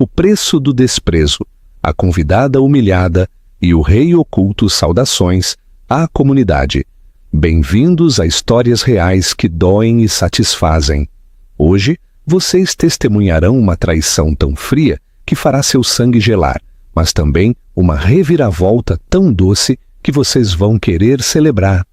O preço do desprezo, a convidada humilhada e o rei oculto saudações à comunidade. Bem-vindos a histórias reais que doem e satisfazem. Hoje, vocês testemunharão uma traição tão fria que fará seu sangue gelar, mas também uma reviravolta tão doce que vocês vão querer celebrar.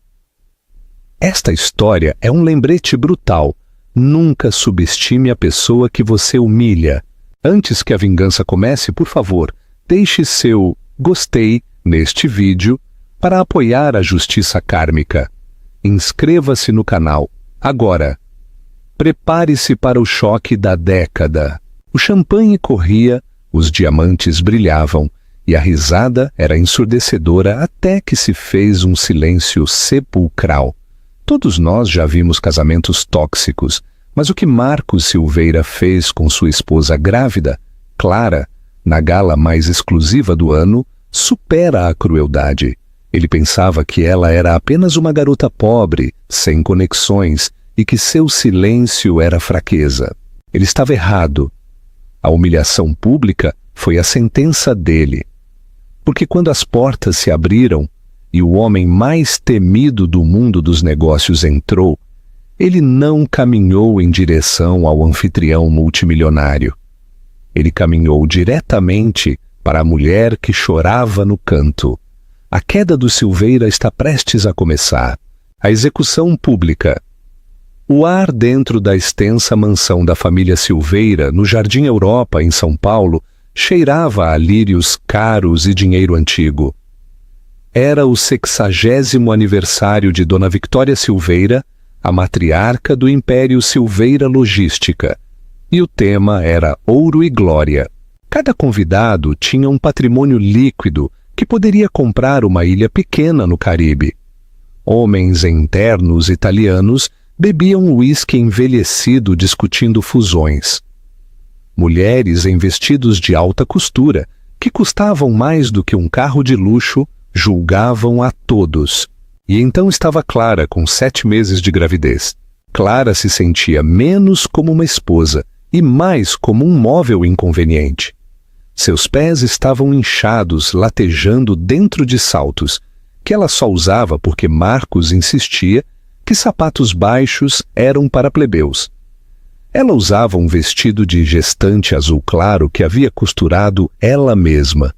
Esta história é um lembrete brutal. Nunca subestime a pessoa que você humilha. Antes que a vingança comece, por favor, deixe seu gostei neste vídeo para apoiar a justiça kármica. Inscreva-se no canal agora. Prepare-se para o choque da década. O champanhe corria, os diamantes brilhavam e a risada era ensurdecedora até que se fez um silêncio sepulcral. Todos nós já vimos casamentos tóxicos, mas o que Marcos Silveira fez com sua esposa grávida, Clara, na gala mais exclusiva do ano, supera a crueldade. Ele pensava que ela era apenas uma garota pobre, sem conexões, e que seu silêncio era fraqueza. Ele estava errado. A humilhação pública foi a sentença dele. Porque quando as portas se abriram e o homem mais temido do mundo dos negócios entrou, ele não caminhou em direção ao anfitrião multimilionário. Ele caminhou diretamente para a mulher que chorava no canto. A queda do Silveira está prestes a começar. A execução pública. O ar dentro da extensa mansão da família Silveira, no Jardim Europa, em São Paulo, cheirava a lírios caros e dinheiro antigo. Era o 60º aniversário de Dona Victória Silveira, a matriarca do Império Silveira Logística, e o tema era Ouro e Glória. Cada convidado tinha um patrimônio líquido que poderia comprar uma ilha pequena no Caribe. Homens em ternos italianos bebiam uísque envelhecido discutindo fusões. Mulheres em vestidos de alta costura, que custavam mais do que um carro de luxo, julgavam a todos. E então estava Clara com 7 meses de gravidez. Clara se sentia menos como uma esposa e mais como um móvel inconveniente. Seus pés estavam inchados, latejando dentro de saltos, que ela só usava porque Marcos insistia que sapatos baixos eram para plebeus. Ela usava um vestido de gestante azul claro que havia costurado ela mesma.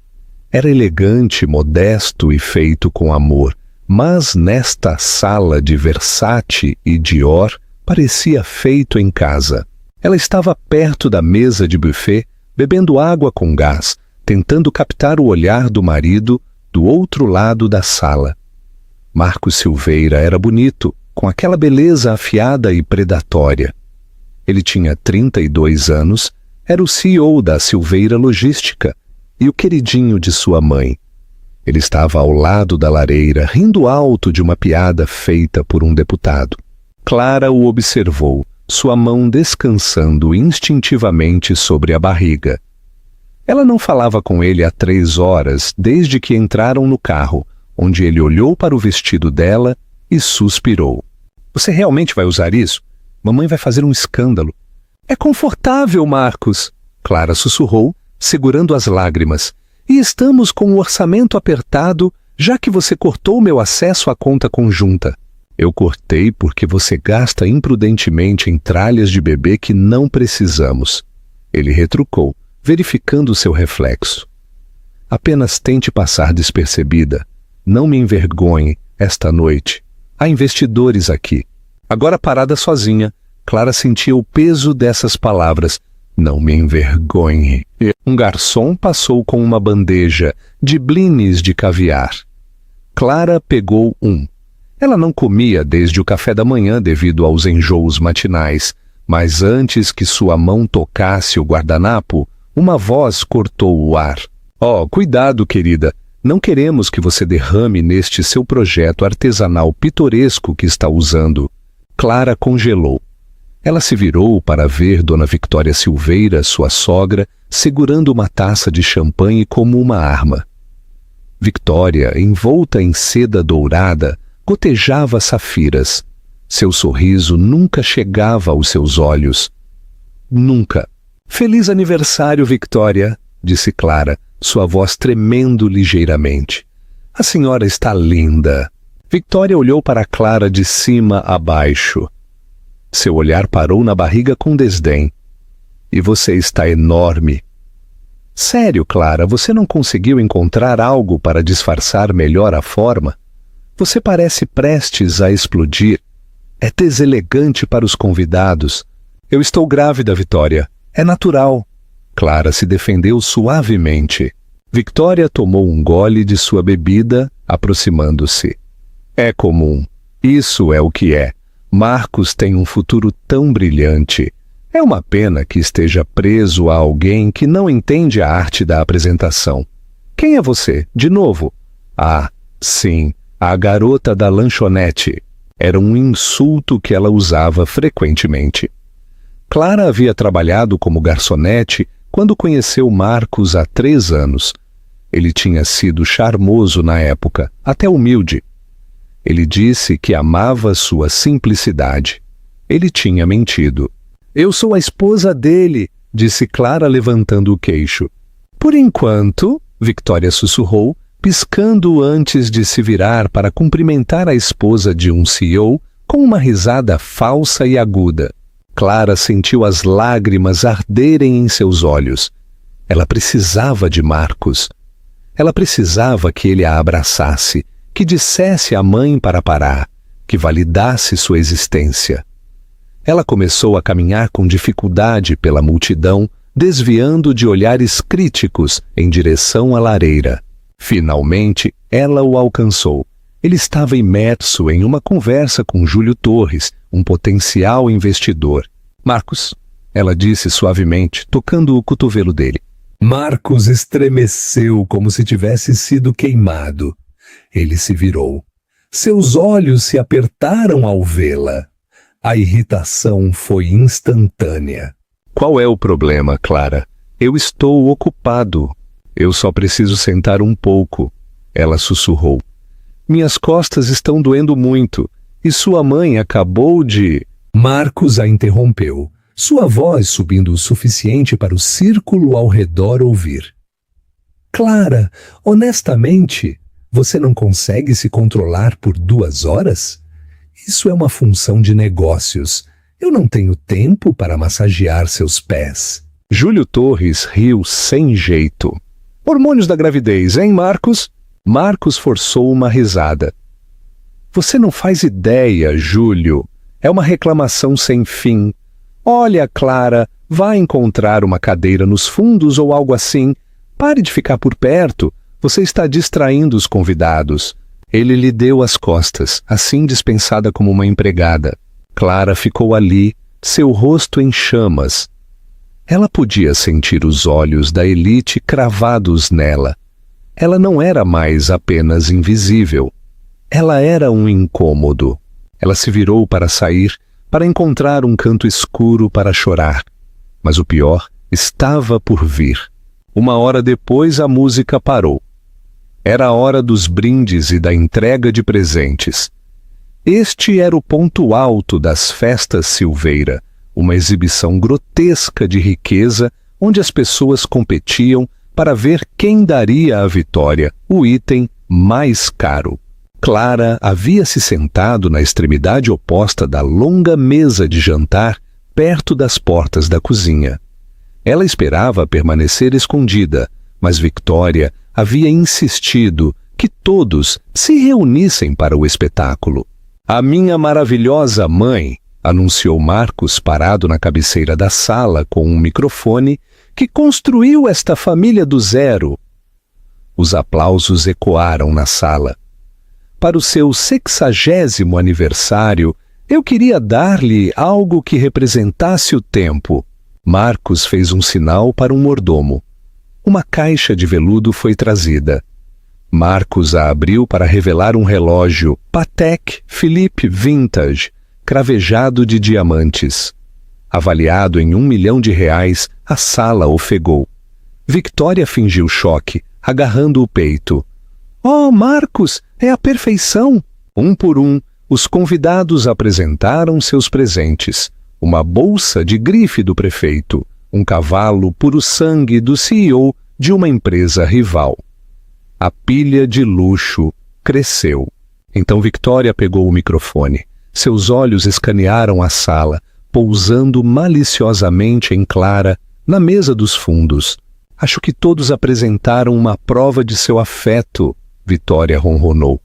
Era elegante, modesto e feito com amor, mas nesta sala de Versace e Dior parecia feito em casa. Ela estava perto da mesa de buffet, bebendo água com gás, tentando captar o olhar do marido do outro lado da sala. Marcos Silveira era bonito, com aquela beleza afiada e predatória. Ele tinha 32 anos, era o CEO da Silveira Logística e o queridinho de sua mãe. Ele estava ao lado da lareira, rindo alto de uma piada feita por um deputado. Clara o observou, sua mão descansando instintivamente sobre a barriga. Ela não falava com ele há 3 horas, desde que entraram no carro, onde ele olhou para o vestido dela e suspirou. Você realmente vai usar isso? Mamãe vai fazer um escândalo. É confortável, Marcos, Clara sussurrou, segurando as lágrimas. E estamos com o orçamento apertado, já que você cortou meu acesso à conta conjunta. Eu cortei porque você gasta imprudentemente em tralhas de bebê que não precisamos. Ele retrucou, verificando seu reflexo. Apenas tente passar despercebida. Não me envergonhe esta noite. Há investidores aqui. Agora parada sozinha, Clara sentia o peso dessas palavras. Não me envergonhe. Um garçom passou com uma bandeja de blines de caviar. Clara pegou um. Ela não comia desde o café da manhã devido aos enjoos matinais, mas antes que sua mão tocasse o guardanapo, uma voz cortou o ar. Oh, cuidado, querida. Não queremos que você derrame neste seu projeto artesanal pitoresco que está usando. Clara congelou. Ela se virou para ver Dona Victória Silveira, sua sogra, segurando uma taça de champanhe como uma arma. Victória, envolta em seda dourada, gotejava safiras. Seu sorriso nunca chegava aos seus olhos. Nunca. Feliz aniversário, Victoria, disse Clara, sua voz tremendo ligeiramente. A senhora está linda. Victoria olhou para Clara de cima a baixo. Seu olhar parou na barriga com desdém. E você está enorme. Sério, Clara, você não conseguiu encontrar algo para disfarçar melhor a forma? Você parece prestes a explodir. É deselegante para os convidados. Eu estou grávida, Victoria. É natural. Clara se defendeu suavemente. Victoria tomou um gole de sua bebida, aproximando-se. É comum. Isso é o que é. Marcos tem um futuro tão brilhante. É uma pena que esteja preso a alguém que não entende a arte da apresentação. Quem é você, de novo? Ah, sim, a garota da lanchonete. Era um insulto que ela usava frequentemente. Clara havia trabalhado como garçonete quando conheceu Marcos há 3 anos. Ele tinha sido charmoso na época, até humilde. Ele disse que amava sua simplicidade. Ele tinha mentido. Eu sou a esposa dele, disse Clara levantando o queixo. Por enquanto, Victoria sussurrou, piscando antes de se virar para cumprimentar a esposa de um CEO com uma risada falsa e aguda. Clara sentiu as lágrimas arderem em seus olhos. Ela precisava de Marcos. Ela precisava que ele a abraçasse, que dissesse à mãe para parar, que validasse sua existência. Ela começou a caminhar com dificuldade pela multidão, desviando de olhares críticos em direção à lareira. Finalmente, ela o alcançou. Ele estava imerso em uma conversa com Júlio Torres, um potencial investidor. Marcos, ela disse suavemente, tocando o cotovelo dele. Marcos estremeceu como se tivesse sido queimado. Ele se virou. Seus olhos se apertaram ao vê-la. A irritação foi instantânea. Qual é o problema, Clara? Eu estou ocupado. Eu só preciso sentar um pouco. Ela sussurrou. Minhas costas estão doendo muito. E sua mãe acabou de... Marcos a interrompeu, sua voz subindo o suficiente para o círculo ao redor ouvir. Clara, honestamente, você não consegue se controlar por 2 horas? Isso é uma função de negócios. Eu não tenho tempo para massagear seus pés. Júlio Torres riu sem jeito. Hormônios da gravidez, hein, Marcos? Marcos forçou uma risada. Você não faz ideia, Júlio. É uma reclamação sem fim. Olha, Clara, vá encontrar uma cadeira nos fundos ou algo assim. Pare de ficar por perto. Você está distraindo os convidados. Ele lhe deu as costas, assim dispensada como uma empregada. Clara ficou ali, seu rosto em chamas. Ela podia sentir os olhos da elite cravados nela. Ela não era mais apenas invisível. Ela era um incômodo. Ela se virou para sair, para encontrar um canto escuro para chorar. Mas o pior estava por vir. 1 hora depois a música parou. Era a hora dos brindes e da entrega de presentes. Este era o ponto alto das festas Silveira, uma exibição grotesca de riqueza onde as pessoas competiam para ver quem daria à vitória o item mais caro. Clara havia se sentado na extremidade oposta da longa mesa de jantar, perto das portas da cozinha. Ela esperava permanecer escondida, mas Victoria havia insistido que todos se reunissem para o espetáculo. A minha maravilhosa mãe, anunciou Marcos parado na cabeceira da sala com um microfone, que construiu esta família do zero. Os aplausos ecoaram na sala. Para o seu 60º aniversário, eu queria dar-lhe algo que representasse o tempo. Marcos fez um sinal para um mordomo. Uma caixa de veludo foi trazida. Marcos a abriu para revelar um relógio Patek Philippe Vintage, cravejado de diamantes. Avaliado em R$1 milhão, a sala ofegou. Victoria fingiu choque, agarrando o peito. Oh, Marcos, é a perfeição! Um por um, os convidados apresentaram seus presentes. Uma bolsa de grife do prefeito, um cavalo puro sangue do CEO de uma empresa rival. A pilha de luxo cresceu. Então Victoria pegou o microfone. Seus olhos escanearam a sala, pousando maliciosamente em Clara, na mesa dos fundos. Acho que todos apresentaram uma prova de seu afeto, Victoria ronronou.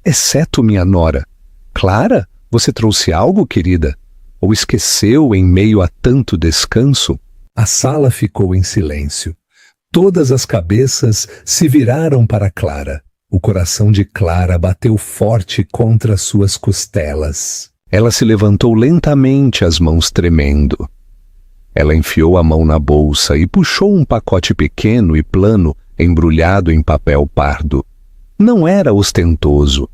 Exceto minha nora. Clara, você trouxe algo, querida? Ou esqueceu em meio a tanto descanso? A sala ficou em silêncio. Todas as cabeças se viraram para Clara. O coração de Clara bateu forte contra suas costelas. Ela se levantou lentamente, as mãos tremendo. Ela enfiou a mão na bolsa e puxou um pacote pequeno e plano, embrulhado em papel pardo. Não era ostentoso.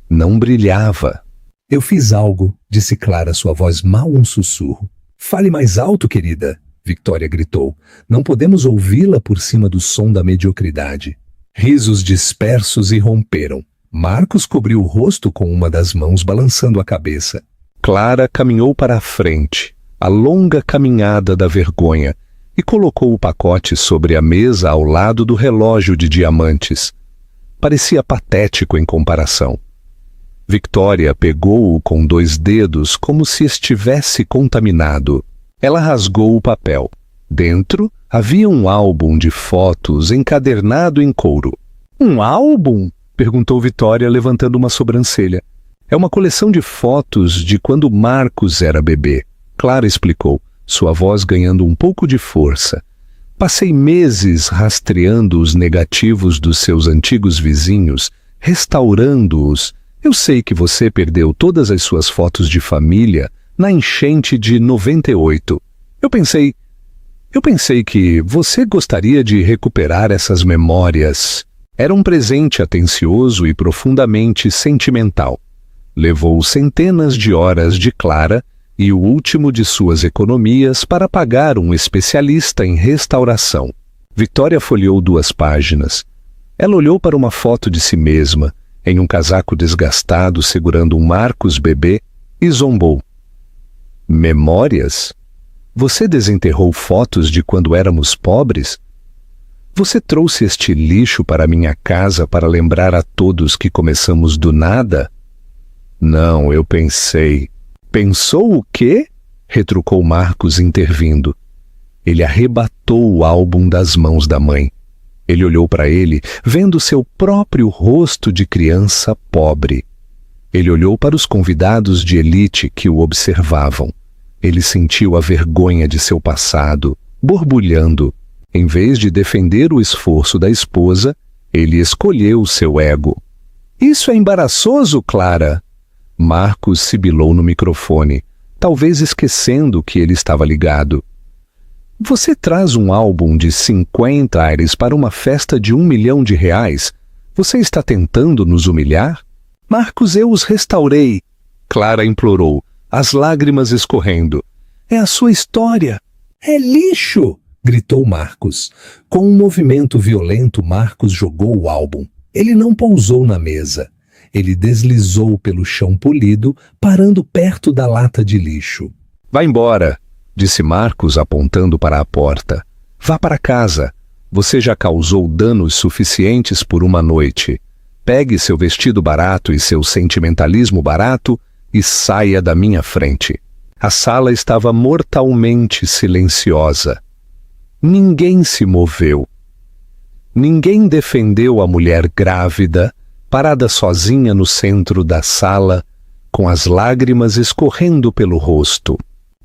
Não brilhava. Eu fiz algo, disse Clara, sua voz mal um sussurro. Fale mais alto, querida, Victoria gritou. Não podemos ouvi-la por cima do som da mediocridade. Risos dispersos irromperam. Marcos cobriu o rosto com uma das mãos, balançando a cabeça. Clara caminhou para a frente, a longa caminhada da vergonha, e colocou o pacote sobre a mesa ao lado do relógio de diamantes. Parecia patético em comparação. Victoria pegou-o com 2 dedos como se estivesse contaminado. Ela rasgou o papel. Dentro havia um álbum de fotos encadernado em couro. Um álbum? Perguntou Victoria, levantando uma sobrancelha. É uma coleção de fotos de quando Marcos era bebê. Clara explicou, sua voz ganhando um pouco de força. Passei meses rastreando os negativos dos seus antigos vizinhos, restaurando-os. Eu sei que você perdeu todas as suas fotos de família na enchente de 98. Eu pensei que você gostaria de recuperar essas memórias. Era um presente atencioso e profundamente sentimental. Levou centenas de horas de Clara e o último de suas economias para pagar um especialista em restauração. Victoria folheou 2 páginas. Ela olhou para uma foto de si mesma, em um casaco desgastado segurando um Marcos bebê, e zombou. Memórias? Você desenterrou fotos de quando éramos pobres? Você trouxe este lixo para minha casa para lembrar a todos que começamos do nada? Não, eu pensei. Pensou o quê? Retrucou Marcos, intervindo. Ele arrebatou o álbum das mãos da mãe. Ele olhou para ele, vendo seu próprio rosto de criança pobre. Ele olhou para os convidados de elite que o observavam. Ele sentiu a vergonha de seu passado, borbulhando. Em vez de defender o esforço da esposa, ele escolheu seu ego. Isso é embaraçoso, Clara. Marcos sibilou no microfone, talvez esquecendo que ele estava ligado. Você traz um álbum de 50 aires para uma festa de R$1 milhão? Você está tentando nos humilhar? Marcos, eu os restaurei. Clara implorou, as lágrimas escorrendo. É a sua história. É lixo! Gritou Marcos. Com um movimento violento, Marcos jogou o álbum. Ele não pousou na mesa. Ele deslizou pelo chão polido, parando perto da lata de lixo. Vá embora, disse Marcos apontando para a porta. Vá para casa. Você já causou danos suficientes por uma noite. Pegue seu vestido barato e seu sentimentalismo barato e saia da minha frente. A sala estava mortalmente silenciosa. Ninguém se moveu. Ninguém defendeu a mulher grávida, parada sozinha no centro da sala, com as lágrimas escorrendo pelo rosto.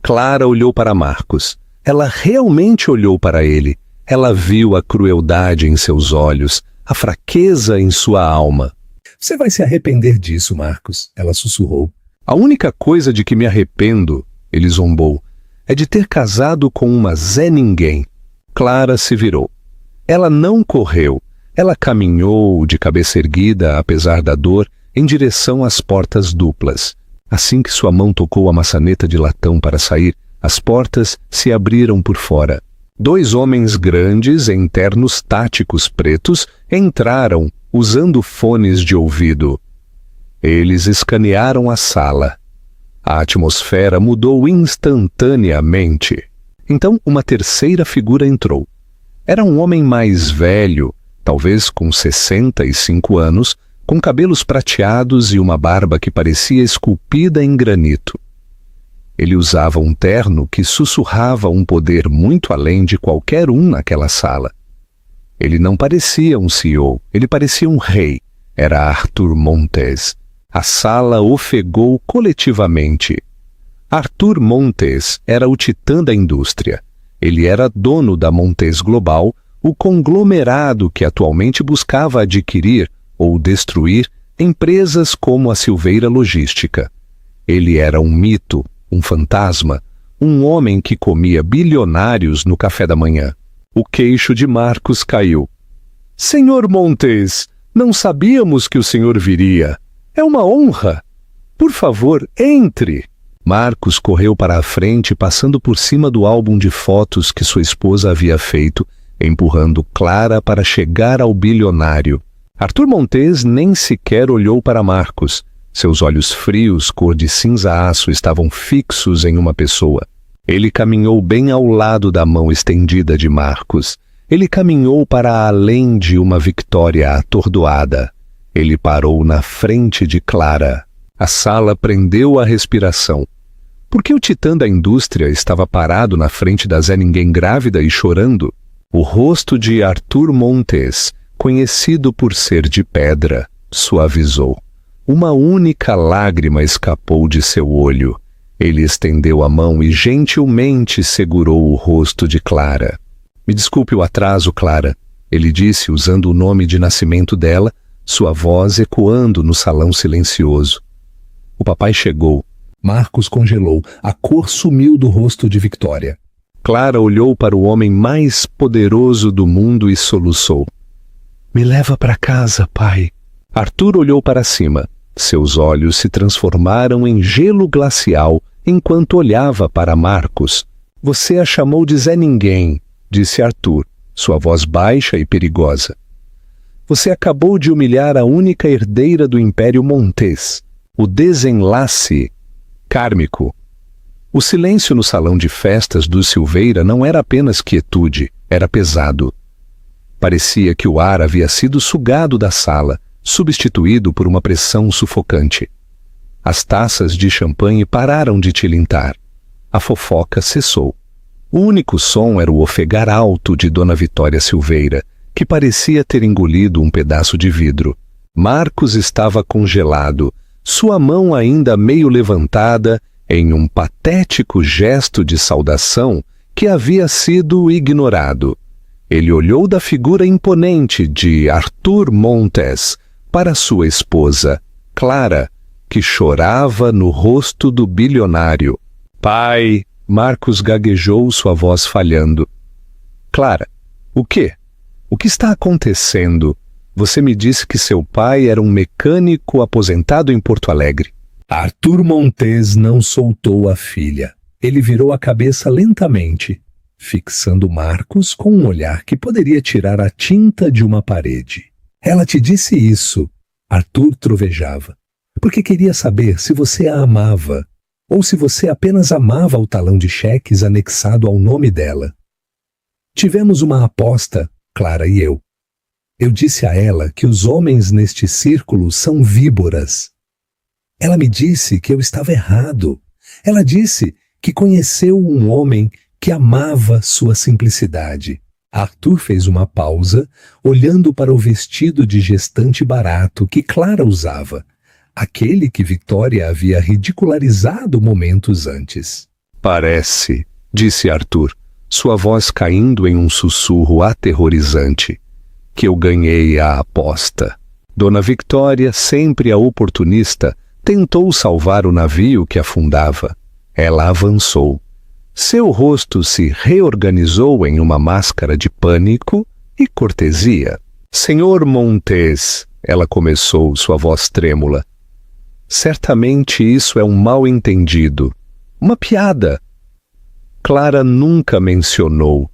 Clara olhou para Marcos. Ela realmente olhou para ele. Ela viu a crueldade em seus olhos, a fraqueza em sua alma. Você vai se arrepender disso, Marcos, ela sussurrou. A única coisa de que me arrependo, ele zombou, é de ter casado com uma Zé Ninguém. Clara se virou. Ela não correu. Ela caminhou, de cabeça erguida, apesar da dor, em direção às portas duplas. Assim que sua mão tocou a maçaneta de latão para sair, as portas se abriram por fora. 2 homens grandes, em ternos táticos pretos, entraram, usando fones de ouvido. Eles escanearam a sala. A atmosfera mudou instantaneamente. Então, uma terceira figura entrou. Era um homem mais velho, talvez com 65 anos, com cabelos prateados e uma barba que parecia esculpida em granito. Ele usava um terno que sussurrava um poder muito além de qualquer um naquela sala. Ele não parecia um CEO, ele parecia um rei. Era Arthur Montes. A sala ofegou coletivamente. Arthur Montes era o titã da indústria. Ele era dono da Montes Global, o conglomerado que atualmente buscava adquirir ou destruir empresas como a Silveira Logística. Ele era um mito, um fantasma, um homem que comia bilionários no café da manhã. O queixo de Marcos caiu. Senhor Montes, não sabíamos que o senhor viria. É uma honra. Por favor, entre. Marcos correu para a frente, passando por cima do álbum de fotos que sua esposa havia feito, empurrando Clara para chegar ao bilionário. Arthur Montes nem sequer olhou para Marcos. Seus olhos frios, cor de cinza-aço, estavam fixos em uma pessoa. Ele caminhou bem ao lado da mão estendida de Marcos. Ele caminhou para além de uma Victoria atordoada. Ele parou na frente de Clara. A sala prendeu a respiração. Por que o titã da indústria estava parado na frente da Zé Ninguém grávida e chorando? O rosto de Arthur Montes, conhecido por ser de pedra, suavizou. Uma única lágrima escapou de seu olho. Ele estendeu a mão e gentilmente segurou o rosto de Clara. Me desculpe o atraso, Clara, ele disse usando o nome de nascimento dela, sua voz ecoando no salão silencioso. O papai chegou. Marcos congelou. A cor sumiu do rosto de Victoria. Clara olhou para o homem mais poderoso do mundo e soluçou. Me leva para casa, pai. Arthur olhou para cima. Seus olhos se transformaram em gelo glacial enquanto olhava para Marcos. Você a chamou de Zé Ninguém, disse Arthur, sua voz baixa e perigosa. Você acabou de humilhar a única herdeira do Império Montes. O desenlace kármico. O silêncio no salão de festas do Silveira não era apenas quietude, era pesado. Parecia que o ar havia sido sugado da sala, substituído por uma pressão sufocante. As taças de champanhe pararam de tilintar. A fofoca cessou. O único som era o ofegar alto de Dona Vitória Silveira, que parecia ter engolido um pedaço de vidro. Marcos estava congelado, sua mão ainda meio levantada em um patético gesto de saudação que havia sido ignorado. Ele olhou da figura imponente de Arthur Montes para sua esposa, Clara, que chorava no rosto do bilionário. Pai, Marcos gaguejou, sua voz falhando. Clara, o quê? O que está acontecendo? Você me disse que seu pai era um mecânico aposentado em Porto Alegre. Arthur Montes não soltou a filha. Ele virou a cabeça lentamente, fixando Marcos com um olhar que poderia tirar a tinta de uma parede. Ela te disse isso, Arthur trovejava, porque queria saber se você a amava, ou se você apenas amava o talão de cheques anexado ao nome dela. Tivemos uma aposta, Clara e eu. Eu disse a ela que os homens neste círculo são víboras. Ela me disse que eu estava errado. Ela disse que conheceu um homem que amava sua simplicidade. Arthur fez uma pausa, olhando para o vestido de gestante barato que Clara usava, aquele que Victoria havia ridicularizado momentos antes. Parece, disse Arthur, sua voz caindo em um sussurro aterrorizante, que eu ganhei a aposta. Dona Victoria, sempre a oportunista, tentou salvar o navio que afundava. Ela avançou. Seu rosto se reorganizou em uma máscara de pânico e cortesia. Senhor Montes, ela começou, sua voz trêmula. Certamente isso é um mal-entendido. Uma piada. Clara nunca mencionou.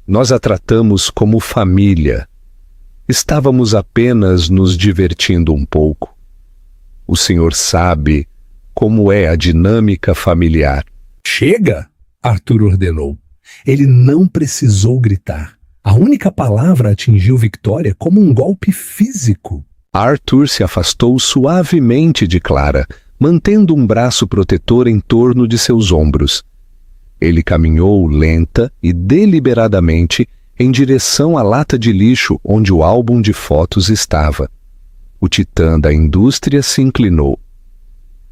Nós a tratamos como família. Estávamos apenas nos divertindo um pouco. O senhor sabe como é a dinâmica familiar. Chega! Arthur ordenou. Ele não precisou gritar. A única palavra atingiu Victoria como um golpe físico. Arthur se afastou suavemente de Clara, mantendo um braço protetor em torno de seus ombros. Ele caminhou lenta e deliberadamente em direção à lata de lixo onde o álbum de fotos estava. O titã da indústria se inclinou.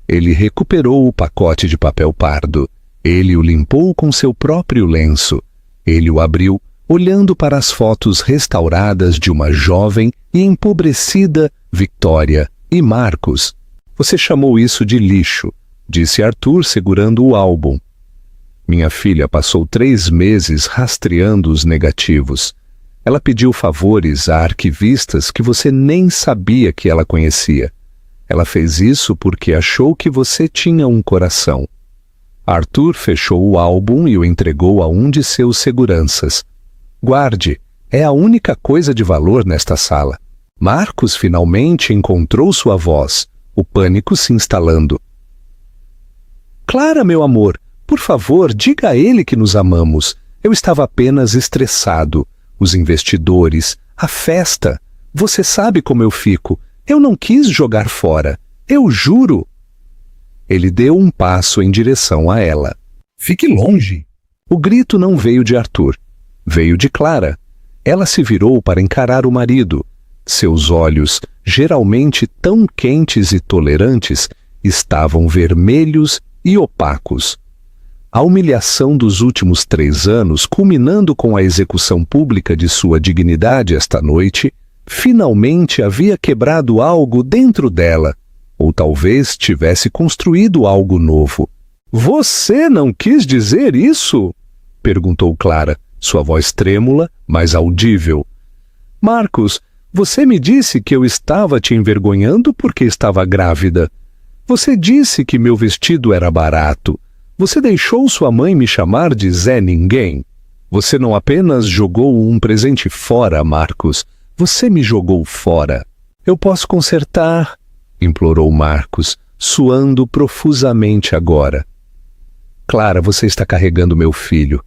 Ele recuperou o pacote de papel pardo. Ele o limpou com seu próprio lenço. Ele o abriu, olhando para as fotos restauradas de uma jovem e empobrecida Victoria e Marcos. Você chamou isso de lixo, disse Arthur segurando o álbum. Minha filha passou 3 meses rastreando os negativos. Ela pediu favores a arquivistas que você nem sabia que ela conhecia. Ela fez isso porque achou que você tinha um coração. Arthur fechou o álbum e o entregou a um de seus seguranças. Guarde, é a única coisa de valor nesta sala. Marcos finalmente encontrou sua voz, o pânico se instalando. Clara, meu amor, por favor, diga a ele que nos amamos. Eu estava apenas estressado. Os investidores, a festa. Você sabe como eu fico. Eu não quis jogar fora. Eu juro. Ele deu um passo em direção a ela. Fique longe. O grito não veio de Arthur. Veio de Clara. Ela se virou para encarar o marido. Seus olhos, geralmente tão quentes e tolerantes, estavam vermelhos e opacos. A humilhação dos últimos 3 anos, culminando com a execução pública de sua dignidade esta noite, finalmente havia quebrado algo dentro dela, ou talvez tivesse construído algo novo. Você não quis dizer isso? Perguntou Clara, sua voz trêmula, mas audível. Marcos, você me disse que eu estava te envergonhando porque estava grávida. Você disse que meu vestido era barato. Você deixou sua mãe me chamar de Zé Ninguém. Você não apenas jogou um presente fora, Marcos. Você me jogou fora. Eu posso consertar, implorou Marcos, suando profusamente agora. Clara, você está carregando meu filho.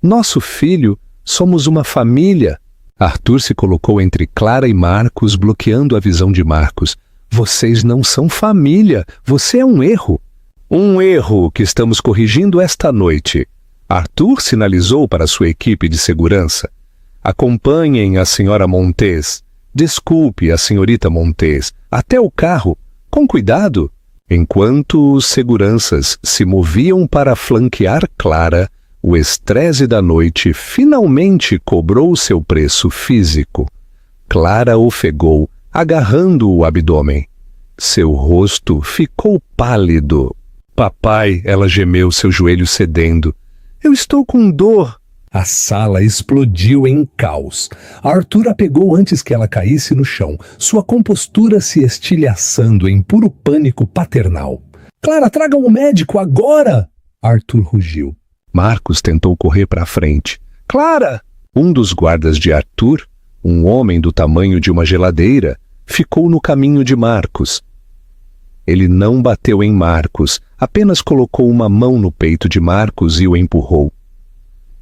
Nosso filho, somos uma família. Arthur se colocou entre Clara e Marcos, bloqueando a visão de Marcos. Vocês não são família. Você é um erro. Um erro que estamos corrigindo esta noite. Arthur sinalizou para sua equipe de segurança. Acompanhem a senhora Montes. Desculpe a senhorita Montes. Até o carro. Com cuidado. Enquanto os seguranças se moviam para flanquear Clara, o estresse da noite finalmente cobrou seu preço físico. Clara ofegou, agarrando o abdômen. Seu rosto ficou pálido. Papai, ela gemeu, seu joelho cedendo. Eu estou com dor. A sala explodiu em caos. Arthur a pegou antes que ela caísse no chão, sua compostura se estilhaçando em puro pânico paternal. Clara, traga um médico agora! Arthur rugiu. Marcos tentou correr para a frente. Clara! Um dos guardas de Arthur, um homem do tamanho de uma geladeira, ficou no caminho de Marcos. Ele não bateu em Marcos, apenas colocou uma mão no peito de Marcos e o empurrou.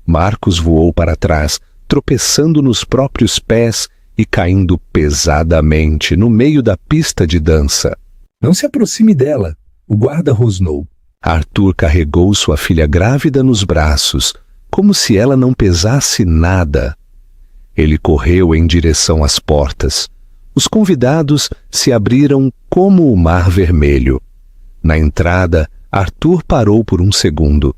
Marcos voou para trás, tropeçando nos próprios pés e caindo pesadamente no meio da pista de dança. Não se aproxime dela, o guarda rosnou. Arthur carregou sua filha grávida nos braços, como se ela não pesasse nada. Ele correu em direção às portas. Os convidados se abriram como o mar vermelho. Na entrada, Arthur parou por um segundo.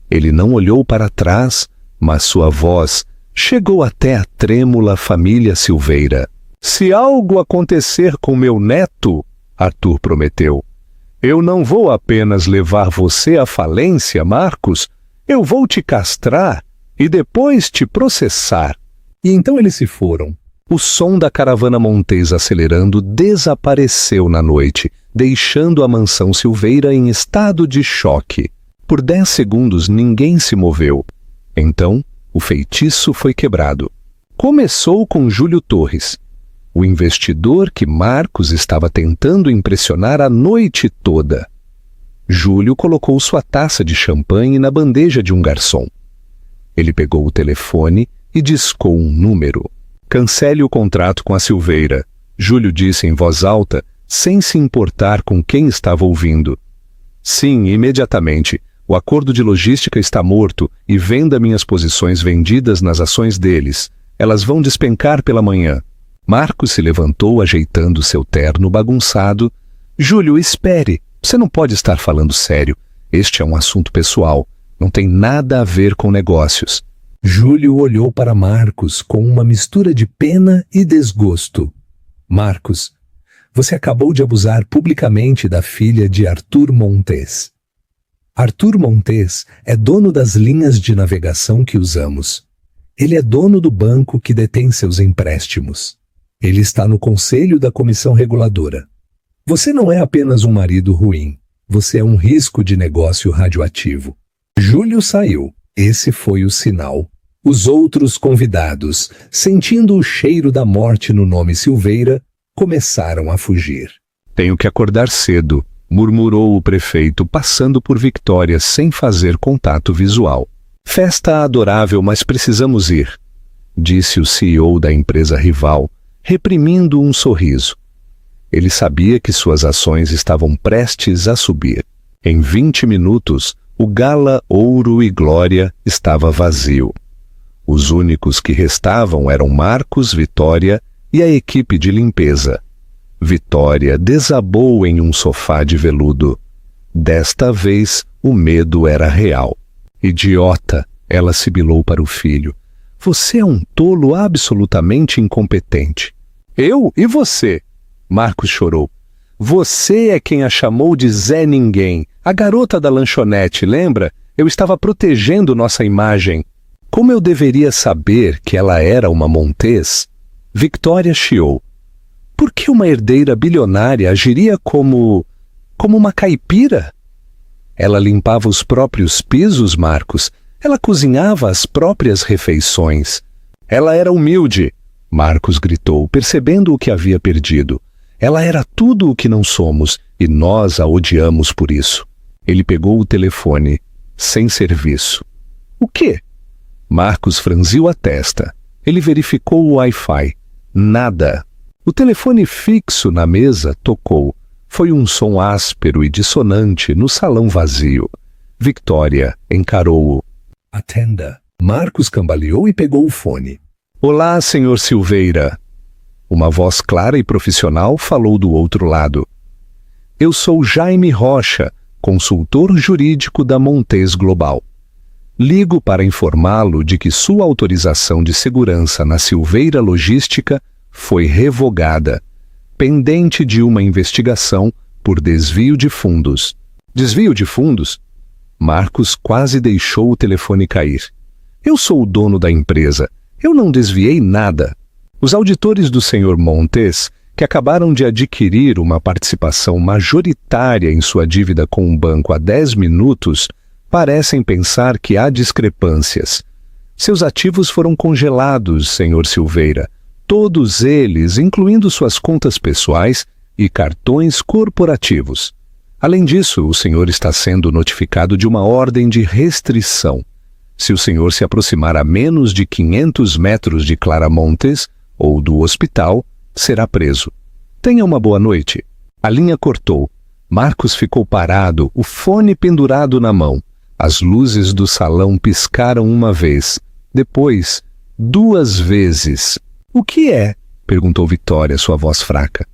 Ele não olhou para trás, mas sua voz chegou até a trêmula família Silveira. Se algo acontecer com meu neto, Arthur prometeu, eu não vou apenas levar você à falência, Marcos, eu vou te castrar e depois te processar. E então eles se foram. O som da caravana Montes acelerando desapareceu na noite, deixando a mansão Silveira em estado de choque. Por 10 segundos ninguém se moveu. Então, o feitiço foi quebrado. Começou com Júlio Torres, o investidor que Marcos estava tentando impressionar a noite toda. Júlio colocou sua taça de champanhe na bandeja de um garçom. Ele pegou o telefone e discou um número. Cancele o contrato com a Silveira, Júlio disse em voz alta, sem se importar com quem estava ouvindo. Sim, imediatamente. O acordo de logística está morto e venda minhas posições vendidas nas ações deles. Elas vão despencar pela manhã. Marcos se levantou ajeitando seu terno bagunçado. Júlio, espere. Você não pode estar falando sério. Este é um assunto pessoal. Não tem nada a ver com negócios. Júlio olhou para Marcos com uma mistura de pena e desgosto. Marcos, você acabou de abusar publicamente da filha de Arthur Montes. Arthur Montes é dono das linhas de navegação que usamos. Ele é dono do banco que detém seus empréstimos. Ele está no conselho da comissão reguladora. Você não é apenas um marido ruim. Você é um risco de negócio radioativo. Júlio saiu. Esse foi o sinal. Os outros convidados, sentindo o cheiro da morte no nome Silveira, começaram a fugir. Tenho que acordar cedo, murmurou o prefeito, passando por Victória sem fazer contato visual. Festa adorável, mas precisamos ir, disse o CEO da empresa rival, reprimindo um sorriso. Ele sabia que suas ações estavam prestes a subir. Em 20 minutos, o Gala Ouro e Glória estava vazio. Os únicos que restavam eram Marcos, Vitória e a equipe de limpeza. Vitória desabou em um sofá de veludo. Desta vez, o medo era real. Idiota, ela sibilou para o filho. Você é um tolo absolutamente incompetente. Eu e você? Marcos chorou. Você é quem a chamou de Zé Ninguém, a garota da lanchonete, lembra? Eu estava protegendo nossa imagem. Como eu deveria saber que ela era uma Montes? Victória chiou. Por que uma herdeira bilionária agiria como uma caipira? Ela limpava os próprios pisos, Marcos. Ela cozinhava as próprias refeições. Ela era humilde, Marcos gritou, percebendo o que havia perdido. Ela era tudo o que não somos, e nós a odiamos por isso. Ele pegou o telefone, sem serviço. O quê? Marcos franziu a testa. Ele verificou o Wi-Fi. Nada. O telefone fixo na mesa tocou. Foi um som áspero e dissonante no salão vazio. Victória encarou-o. Atenda. Marcos cambaleou e pegou o fone. Olá, senhor Silveira. Uma voz clara e profissional falou do outro lado. Eu sou Jaime Rocha, consultor jurídico da Montes Global. Ligo para informá-lo de que sua autorização de segurança na Silveira Logística foi revogada, pendente de uma investigação por desvio de fundos. Desvio de fundos? Marcos quase deixou o telefone cair. Eu sou o dono da empresa. Eu não desviei nada. Os auditores do Sr. Montes, que acabaram de adquirir uma participação majoritária em sua dívida com um banco há 10 minutos, parecem pensar que há discrepâncias. Seus ativos foram congelados, Sr. Silveira. Todos eles, incluindo suas contas pessoais e cartões corporativos. Além disso, o senhor está sendo notificado de uma ordem de restrição. Se o senhor se aproximar a menos de 500 metros de Claramontes ou do hospital, será preso. Tenha uma boa noite. A linha cortou. Marcos ficou parado, o fone pendurado na mão. As luzes do salão piscaram uma vez. Depois, 2 vezes. O que é? Perguntou Vitória, sua voz fraca.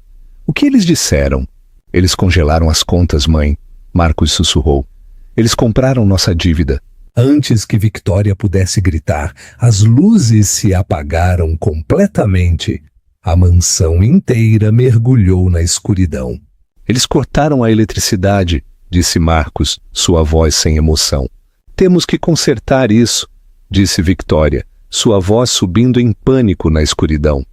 O que eles disseram? Eles congelaram as contas, mãe. Marcos sussurrou. Eles compraram nossa dívida. Antes que Victória pudesse gritar, as luzes se apagaram completamente. A mansão inteira mergulhou na escuridão. Eles cortaram a eletricidade, disse Marcos, sua voz sem emoção. Temos que consertar isso, disse Victória, sua voz subindo em pânico na escuridão.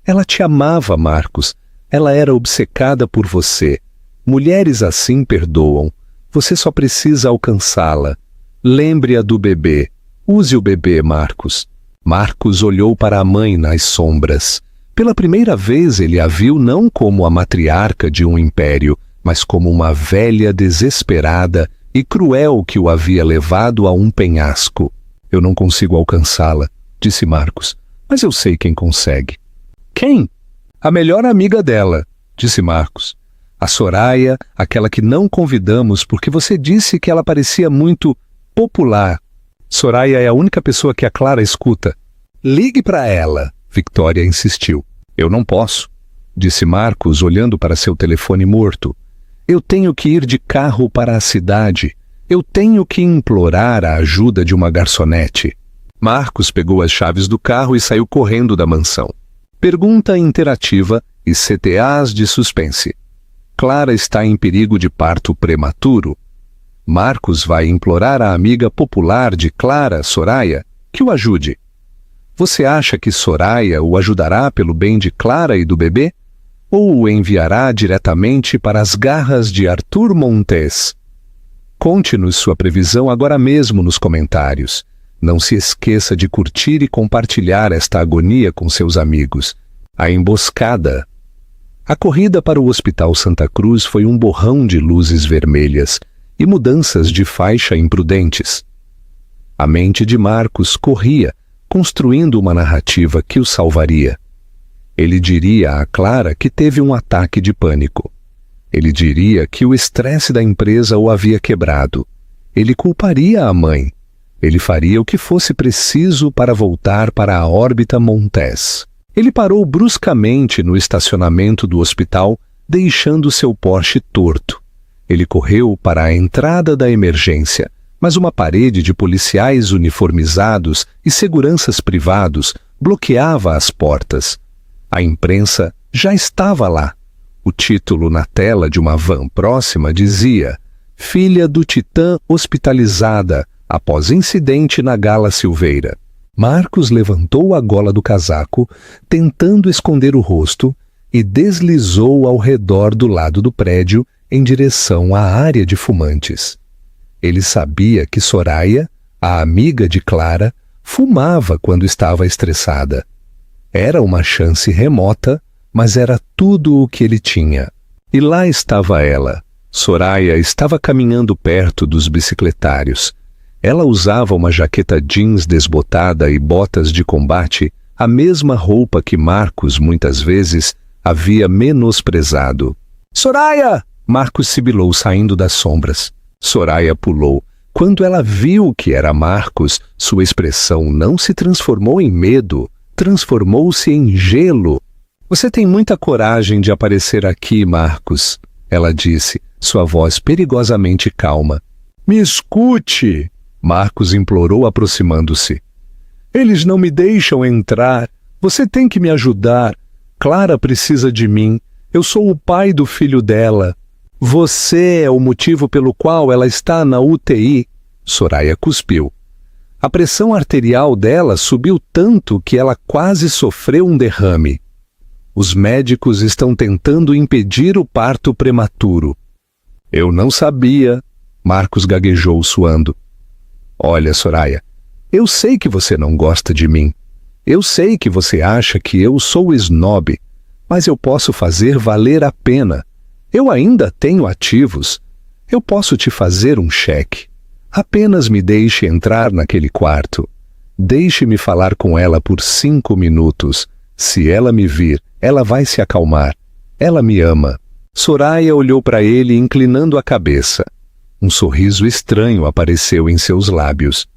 Ela te amava, Marcos. Ela era obcecada por você. Mulheres assim perdoam. Você só precisa alcançá-la. Lembre-a do bebê. Use o bebê, Marcos. Marcos olhou para a mãe nas sombras. Pela primeira vez ele a viu não como a matriarca de um império, mas como uma velha desesperada e cruel que o havia levado a um penhasco. Eu não consigo alcançá-la, disse Marcos, mas eu sei quem consegue. Quem? A melhor amiga dela, disse Marcos. A Soraya, aquela que não convidamos porque você disse que ela parecia muito popular. Soraya é a única pessoa que a Clara escuta. Ligue para ela, Victoria insistiu. Eu não posso, disse Marcos olhando para seu telefone morto. Eu tenho que ir de carro para a cidade. Eu tenho que implorar a ajuda de uma garçonete. Marcos pegou as chaves do carro e saiu correndo da mansão. Pergunta interativa e CTAs de suspense. Clara está em perigo de parto prematuro. Marcos vai implorar à amiga popular de Clara, Soraya, que o ajude. Você acha que Soraya o ajudará pelo bem de Clara e do bebê? Ou o enviará diretamente para as garras de Arthur Montes? Conte-nos sua previsão agora mesmo nos comentários. Não se esqueça de curtir e compartilhar esta agonia com seus amigos. A emboscada. A corrida para o Hospital Santa Cruz foi um borrão de luzes vermelhas e mudanças de faixa imprudentes. A mente de Marcos corria, construindo uma narrativa que o salvaria. Ele diria a Clara que teve um ataque de pânico. Ele diria que o estresse da empresa o havia quebrado. Ele culparia a mãe. Ele faria o que fosse preciso para voltar para a órbita Montes. Ele parou bruscamente no estacionamento do hospital, deixando seu Porsche torto. Ele correu para a entrada da emergência, mas uma parede de policiais uniformizados e seguranças privados bloqueava as portas. A imprensa já estava lá. O título na tela de uma van próxima dizia: Filha do Titã hospitalizada após incidente na Gala Silveira. Marcos levantou a gola do casaco, tentando esconder o rosto, e deslizou ao redor do lado do prédio em direção à área de fumantes. Ele sabia que Soraya, a amiga de Clara, fumava quando estava estressada. Era uma chance remota, mas era tudo o que ele tinha. E lá estava ela. Soraya estava caminhando perto dos bicicletários. Ela usava uma jaqueta jeans desbotada e botas de combate, a mesma roupa que Marcos muitas vezes havia menosprezado. Soraya! Marcos sibilou saindo das sombras. Soraya pulou. Quando ela viu que era Marcos, sua expressão não se transformou em medo, transformou-se em gelo. Você tem muita coragem de aparecer aqui, Marcos, ela disse, sua voz perigosamente calma. Me escute, Marcos implorou aproximando-se. Eles não me deixam entrar. Você tem que me ajudar. Clara precisa de mim. Eu sou o pai do filho dela. Você é o motivo pelo qual ela está na UTI. Soraya cuspiu. A pressão arterial dela subiu tanto que ela quase sofreu um derrame. Os médicos estão tentando impedir o parto prematuro. Eu não sabia, Marcos gaguejou suando. Olha, Soraya, eu sei que você não gosta de mim. Eu sei que você acha que eu sou snob, mas eu posso fazer valer a pena. Eu ainda tenho ativos. Eu posso te fazer um cheque. Apenas me deixe entrar naquele quarto. Deixe-me falar com ela por 5 minutos. Se ela me vir, ela vai se acalmar. Ela me ama. Soraya olhou para ele inclinando a cabeça. Um sorriso estranho apareceu em seus lábios.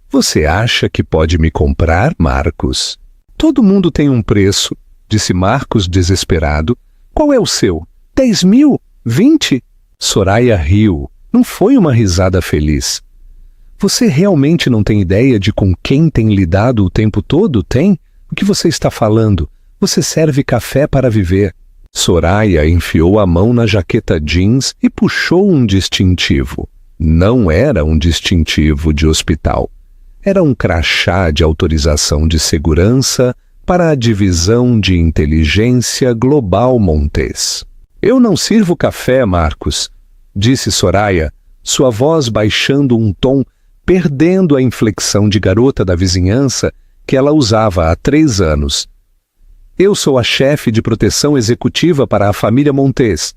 Você acha que pode me comprar, Marcos? Todo mundo tem um preço, disse Marcos desesperado. Qual é o seu? 10 mil? 20? Soraya riu. Não foi uma risada feliz. Você realmente não tem ideia de com quem tem lidado o tempo todo, tem? O que você está falando? Você serve café para viver. Soraya enfiou a mão na jaqueta jeans e puxou um distintivo. Não era um distintivo de hospital. Era um crachá de autorização de segurança para a Divisão de Inteligência Global Montes. Eu não sirvo café, Marcos, disse Soraya, sua voz baixando um tom, perdendo a inflexão de garota da vizinhança que ela usava há 3 anos. Eu sou a chefe de proteção executiva para a família Montes.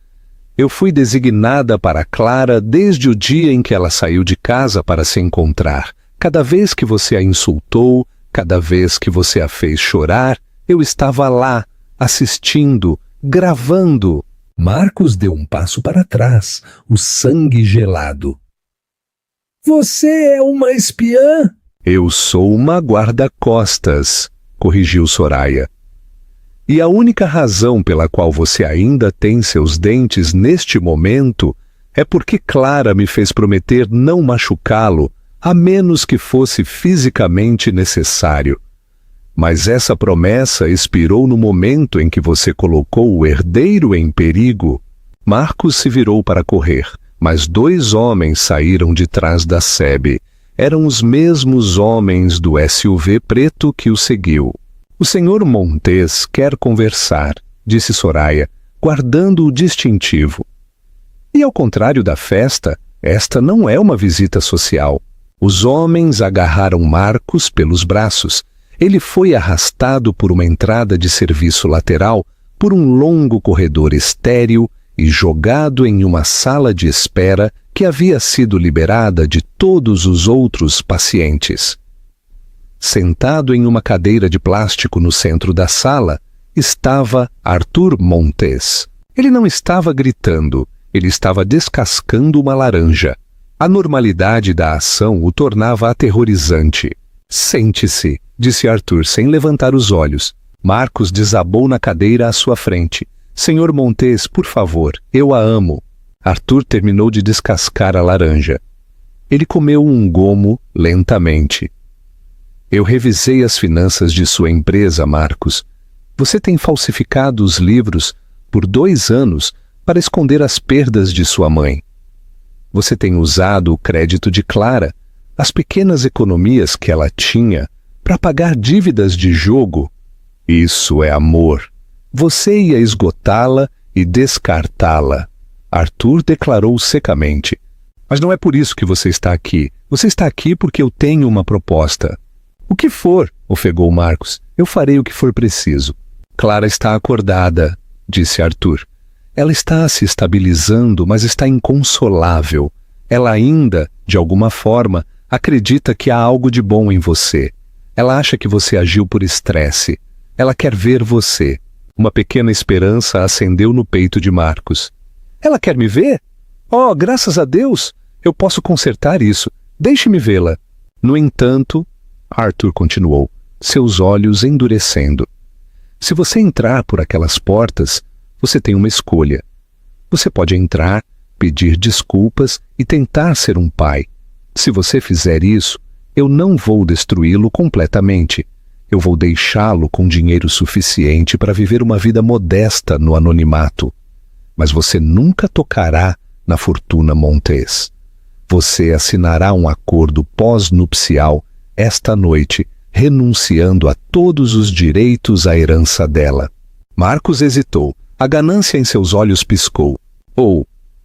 Eu fui designada para Clara desde o dia em que ela saiu de casa para se encontrar. Cada vez que você a insultou, cada vez que você a fez chorar, eu estava lá, assistindo, gravando. Marcos deu um passo para trás, o sangue gelado. Você é uma espiã? Eu sou uma guarda-costas, corrigiu Soraya. E a única razão pela qual você ainda tem seus dentes neste momento é porque Clara me fez prometer não machucá-lo, a menos que fosse fisicamente necessário. Mas essa promessa expirou no momento em que você colocou o herdeiro em perigo. Marcos se virou para correr, mas 2 homens saíram de trás da sebe. Eram os mesmos homens do SUV preto que o seguiu. O senhor Montes quer conversar, disse Soraya, guardando o distintivo. E ao contrário da festa, esta não é uma visita social. Os homens agarraram Marcos pelos braços. Ele foi arrastado por uma entrada de serviço lateral, por um longo corredor estéril e jogado em uma sala de espera que havia sido liberada de todos os outros pacientes. Sentado em uma cadeira de plástico no centro da sala, estava Arthur Montes. Ele não estava gritando, ele estava descascando uma laranja. A normalidade da ação o tornava aterrorizante. Sente-se, disse Arthur sem levantar os olhos. Marcos desabou na cadeira à sua frente. Senhor Montes, por favor, eu a amo. Arthur terminou de descascar a laranja. Ele comeu um gomo lentamente. Eu revisei as finanças de sua empresa, Marcos. Você tem falsificado os livros por 2 anos para esconder as perdas de sua mãe. Você tem usado o crédito de Clara, as pequenas economias que ela tinha, para pagar dívidas de jogo. Isso é amor. Você ia esgotá-la e descartá-la. Arthur declarou secamente. Mas não é por isso que você está aqui. Você está aqui porque eu tenho uma proposta. O que for, ofegou Marcos. Eu farei o que for preciso. Clara está acordada, disse Arthur. Ela está se estabilizando, mas está inconsolável. Ela ainda, de alguma forma, acredita que há algo de bom em você. Ela acha que você agiu por estresse. Ela quer ver você. Uma pequena esperança acendeu no peito de Marcos. Ela quer me ver? Oh, graças a Deus! Eu posso consertar isso. Deixe-me vê-la. No entanto, Arthur continuou, seus olhos endurecendo. Se você entrar por aquelas portas, você tem uma escolha. Você pode entrar, pedir desculpas e tentar ser um pai. Se você fizer isso, eu não vou destruí-lo completamente. Eu vou deixá-lo com dinheiro suficiente para viver uma vida modesta no anonimato. Mas você nunca tocará na fortuna Montes. Você assinará um acordo pós-nupcial esta noite, renunciando a todos os direitos à herança dela. Marcos hesitou. A ganância em seus olhos piscou.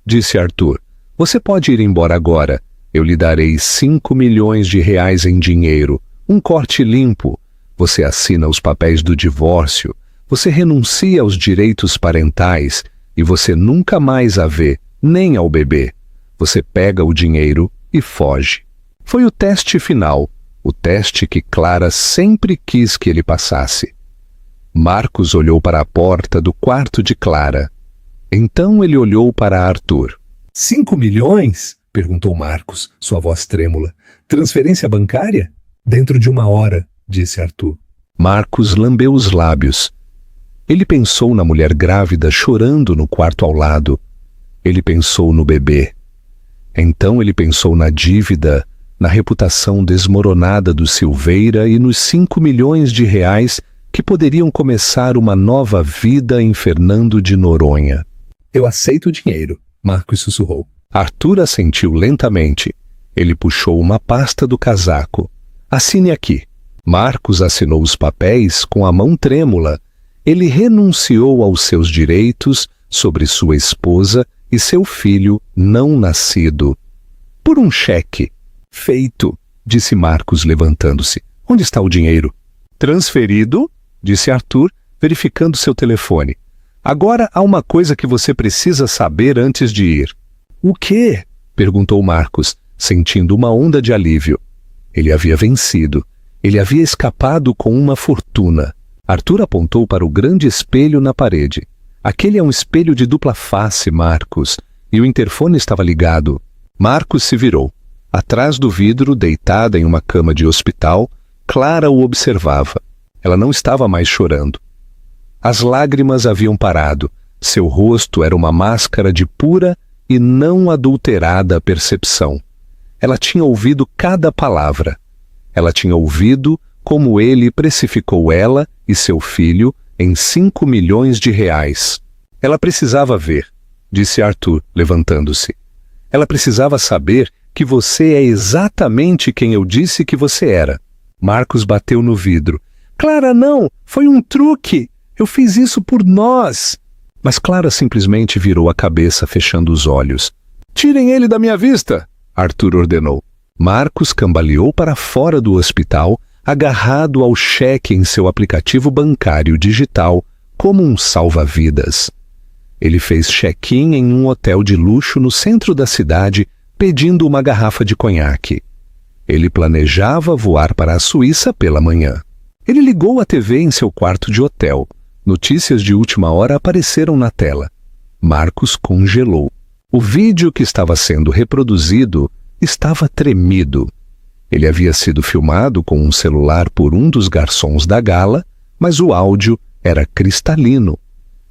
Disse Arthur, você pode ir embora agora. Eu lhe darei 5 milhões de reais em dinheiro, um corte limpo. Você assina os papéis do divórcio, você renuncia aos direitos parentais e você nunca mais a vê, nem ao bebê. Você pega o dinheiro e foge. Foi o teste final, o teste que Clara sempre quis que ele passasse. Marcos olhou para a porta do quarto de Clara. Então ele olhou para Arthur. 5 milhões? Perguntou Marcos, sua voz trêmula. Transferência bancária? Dentro de 1 hora, disse Arthur. Marcos lambeu os lábios. Ele pensou na mulher grávida chorando no quarto ao lado. Ele pensou no bebê. Então ele pensou na dívida, na reputação desmoronada do Silveira e nos 5 milhões de reais que poderiam começar uma nova vida em Fernando de Noronha. Eu aceito o dinheiro, Marcos sussurrou. Arthur assentiu lentamente. Ele puxou uma pasta do casaco. Assine aqui. Marcos assinou os papéis com a mão trêmula. Ele renunciou aos seus direitos sobre sua esposa e seu filho não nascido. Por um cheque. Feito, disse Marcos levantando-se. Onde está o dinheiro? Transferido, disse Arthur, verificando seu telefone. Agora há uma coisa que você precisa saber antes de ir. O quê? Perguntou Marcos, sentindo uma onda de alívio. Ele havia vencido. Ele havia escapado com uma fortuna. Arthur apontou para o grande espelho na parede. Aquele é um espelho de dupla face, Marcos, e o interfone estava ligado. Marcos se virou. Atrás do vidro, deitada em uma cama de hospital, Clara o observava. Ela não estava mais chorando. As lágrimas haviam parado. Seu rosto era uma máscara de pura e não adulterada percepção. Ela tinha ouvido cada palavra. Ela tinha ouvido como ele precificou ela e seu filho em 5 milhões de reais. Ela precisava ver, disse Arthur, levantando-se. Ela precisava saber que você é exatamente quem eu disse que você era. Marcos bateu no vidro. Clara, não! Foi um truque! Eu fiz isso por nós! Mas Clara simplesmente virou a cabeça, fechando os olhos. Tirem ele da minha vista! Arthur ordenou. Marcos cambaleou para fora do hospital, agarrado ao cheque em seu aplicativo bancário digital, como um salva-vidas. Ele fez check-in em um hotel de luxo no centro da cidade, pedindo uma garrafa de conhaque. Ele planejava voar para a Suíça pela manhã. Ele ligou a TV em seu quarto de hotel. Notícias de última hora apareceram na tela. Marcos congelou. O vídeo que estava sendo reproduzido estava tremido. Ele havia sido filmado com um celular por um dos garçons da gala, mas o áudio era cristalino.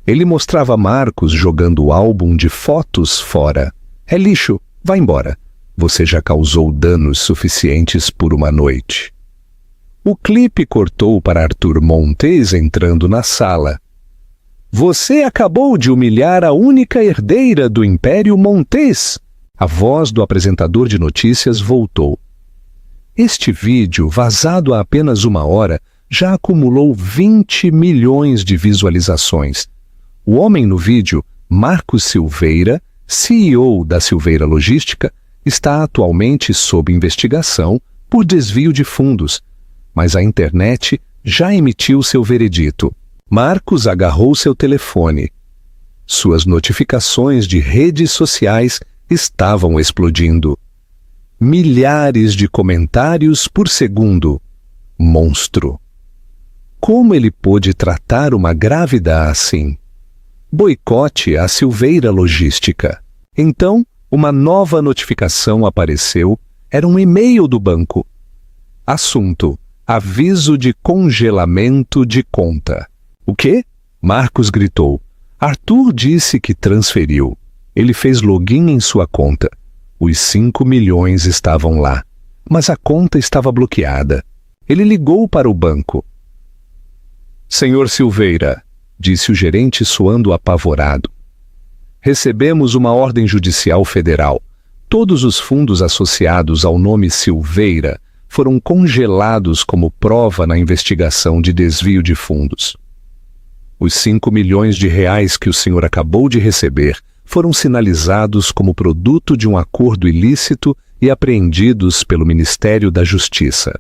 Ele mostrava Marcos jogando o álbum de fotos fora. É lixo, vá embora. Você já causou danos suficientes por uma noite. O clipe cortou para Arthur Montes entrando na sala. Você acabou de humilhar a única herdeira do Império Montes. A voz do apresentador de notícias voltou. Este vídeo, vazado há apenas 1 hora, já acumulou 20 milhões de visualizações. O homem no vídeo, Marcos Silveira, CEO da Silveira Logística, está atualmente sob investigação por desvio de fundos, mas a internet já emitiu seu veredito. Marcos agarrou seu telefone. Suas notificações de redes sociais estavam explodindo. Milhares de comentários por segundo. Monstro. Como ele pôde tratar uma grávida assim? Boicote à Silveira Logística. Então, uma nova notificação apareceu. Era um e-mail do banco. Assunto: aviso de congelamento de conta. O quê? Marcos gritou. Arthur disse que transferiu. Ele fez login em sua conta. Os 5 milhões estavam lá, mas a conta estava bloqueada. Ele ligou para o banco. Senhor Silveira, disse o gerente soando apavorado. Recebemos uma ordem judicial federal. Todos os fundos associados ao nome Silveira foram congelados como prova na investigação de desvio de fundos. Os 5 milhões de reais que o senhor acabou de receber foram sinalizados como produto de um acordo ilícito e apreendidos pelo Ministério da Justiça.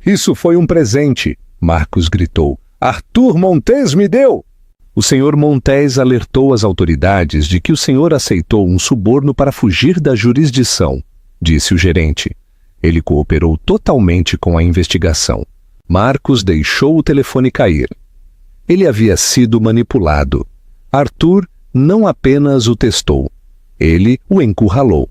Isso foi um presente, Marcos gritou. Arthur Montes me deu! O senhor Montes alertou as autoridades de que o senhor aceitou um suborno para fugir da jurisdição, disse o gerente. Ele cooperou totalmente com a investigação. Marcos deixou o telefone cair. Ele havia sido manipulado. Arthur não apenas o testou, ele o encurralou.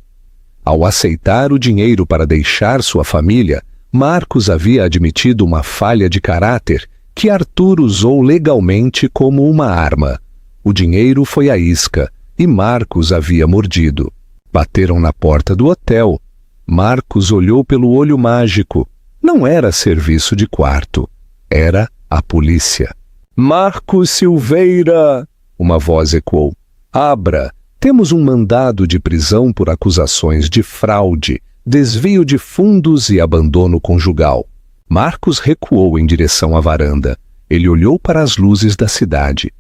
Ao aceitar o dinheiro para deixar sua família, Marcos havia admitido uma falha de caráter que Arthur usou legalmente como uma arma. O dinheiro foi à isca e Marcos havia mordido. Bateram na porta do hotel. Marcos olhou pelo olho mágico. Não era serviço de quarto. Era a polícia. Marcos Silveira! Uma voz ecoou. Abra! Temos um mandado de prisão por acusações de fraude, desvio de fundos e abandono conjugal. Marcos recuou em direção à varanda. Ele olhou para as luzes da cidade.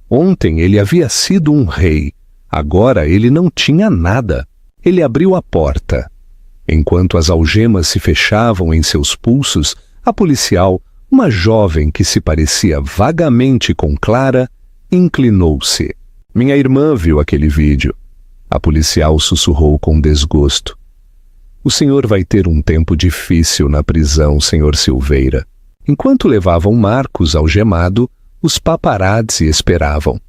Ontem ele havia sido um rei. Agora ele não tinha nada. Ele abriu a porta. Enquanto as algemas se fechavam em seus pulsos, a policial, uma jovem que se parecia vagamente com Clara, inclinou-se. Minha irmã viu aquele vídeo. A policial sussurrou com desgosto. O senhor vai ter um tempo difícil na prisão, senhor Silveira. Enquanto levavam Marcos algemado, os paparazzi esperavam.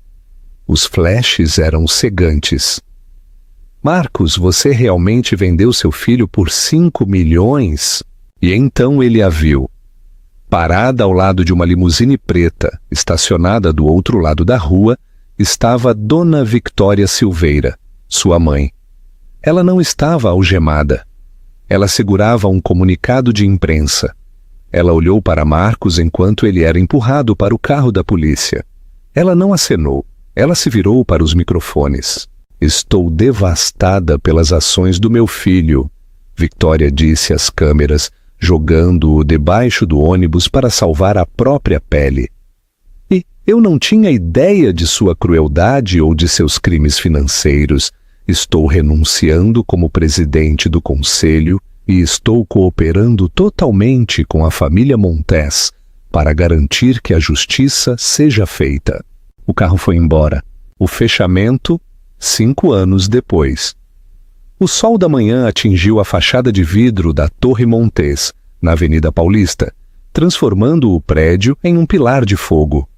Os flashes eram cegantes. Marcos, você realmente vendeu seu filho por 5 milhões? E então ele a viu. Parada ao lado de uma limusine preta, estacionada do outro lado da rua, estava Dona Victória Silveira, sua mãe. Ela não estava algemada. Ela segurava um comunicado de imprensa. Ela olhou para Marcos enquanto ele era empurrado para o carro da polícia. Ela não acenou. Ela se virou para os microfones. Estou devastada pelas ações do meu filho, Victória disse às câmeras, jogando-o debaixo do ônibus para salvar a própria pele. E eu não tinha ideia de sua crueldade ou de seus crimes financeiros. Estou renunciando como presidente do conselho e estou cooperando totalmente com a família Montes para garantir que a justiça seja feita. O carro foi embora. O fechamento, 5 anos depois. O sol da manhã atingiu a fachada de vidro da Torre Montes, na Avenida Paulista, transformando o prédio em um pilar de fogo.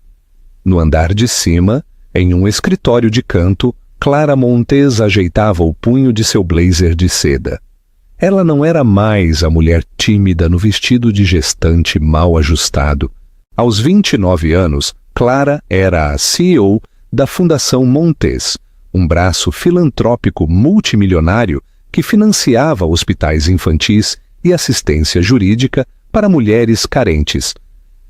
No andar de cima, em um escritório de canto, Clara Montes ajeitava o punho de seu blazer de seda. Ela não era mais a mulher tímida no vestido de gestante mal ajustado. Aos 29 anos, Clara era a CEO da Fundação Montes, um braço filantrópico multimilionário que financiava hospitais infantis e assistência jurídica para mulheres carentes.